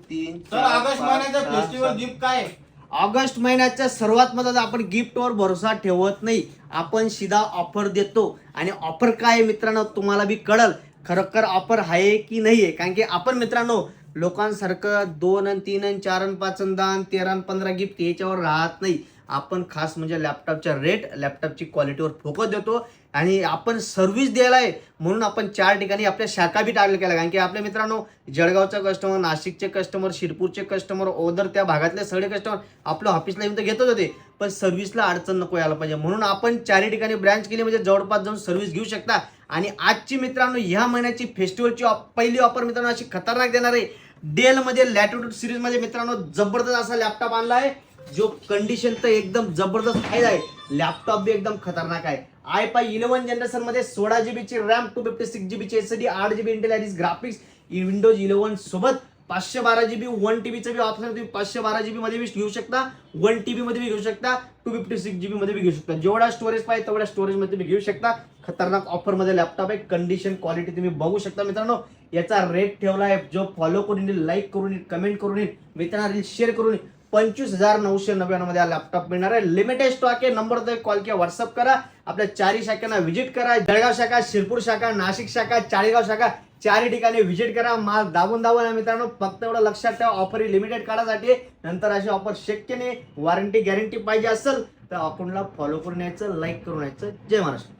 3 तर ऑगस्ट महिन्याचं festival gift काय आहे? ऑगस्ट महिन्याच्या सर्वात महत्त्वाचं, आपण गिफ्टवर भरोसा ठेवत नाही, आपण सीधा ऑफर देतो. आणि ऑफर काय आहे मित्रांनो, तुम्हाला बी कळल खरोखर ऑफर आहे की नाही आहे. कारण की आपण मित्रांनो लोकांसारखं 2 आणि 3 आणि 4 आणि 5 आणि 10 आणि 13 आणि 15 गिफ्ट याच्यावर राहत नाही. आपण खास म्हणजे लॅपटॉपच्या रेट, लॅपटॉपची क्वालिटीवर फोकस देतो. आणि आपण सर्व्हिस द्यायला आहे म्हणून आपण 4 ठिकाणी आपल्या शाखा बी टाकल्या केल्या. कारण की आपल्या मित्रांनो जळगावचा कस्टमर, नाशिकचे कस्टमर, शिरपूरचे कस्टमर, ओदर त्या भागातले सगळे कस्टमर आपल्या ऑफिसला येऊन तर घेतच होते, पण सर्व्हिसला अडचण नको यायला पाहिजे म्हणून आपण 4 ठिकाणी ब्रँच केली, म्हणजे जवळपास जाऊन सर्व्हिस घेऊ शकता. आणि आजची मित्रांनो ह्या महिन्याची फेस्टिवलची पहिली ऑफर मित्रांनो अशी खतरनाक देणार आहे. डेलमध्ये लॅटिट्यूड सिरीजमध्ये मित्रांनो जबरदस्त असा लॅपटॉप आणला आहे, जो कंडिशन तर एकदम जबरदस्त आहे. लॅपटॉप बी एकदम खतरनाक आहे. i5 11 जनरेशन मध्ये 16 GB ची रॅम, 256 GB ची SSD, 8 GB Intel iris graphics, Windows 11 सोबत 512 GB 1 TB चं बी ऑप्शन तुम्ही 512 GB मध्ये बी घेऊ शकता, 1 TB मध्ये बी घेऊ शकता, 256 GB मध्ये बी घेऊ शकता. जेवढा स्टोरेज पाहिजे तेवढ्या स्टोरेज मध्ये तुम्ही घेऊ शकता. खतरनाक ऑफर मध्ये लॅपटॉप आहे. कंडिशन क्वालिटी तुम्ही बघू शकता मित्रांनो. याचा रेट ठेवला आहे, जो फॉलो करून येईल, लाईक करून येईल, कमेंट करून येईल, मित्रांना रील शेअर करून येईल, 25,999 मध्ये हा लॅपटॉप मिळणार आहे. लिमिटेड स्टॉक आहे. नंबर दे, कॉल किंवा व्हॉट्सअप करा. आपल्या 4 शाखांना व्हिजिट करा. जळगाव शाखा, शिरपूर शाखा, नाशिक शाखा, चाळीसगाव शाखा, 4 ठिकाणी व्हिजिट करा. माल दाबून मित्रांनो. फक्त एवढं लक्षात ठेवा, ऑफर ही लिमिटेड काळासाठी, नंतर अशी ऑफर शक्य नाही. वॉरंटी गॅरंटी पाहिजे असेल तर अकाउंटला फॉलो करून यायचं, लाईक करून यायचं. जय महाराष्ट्र.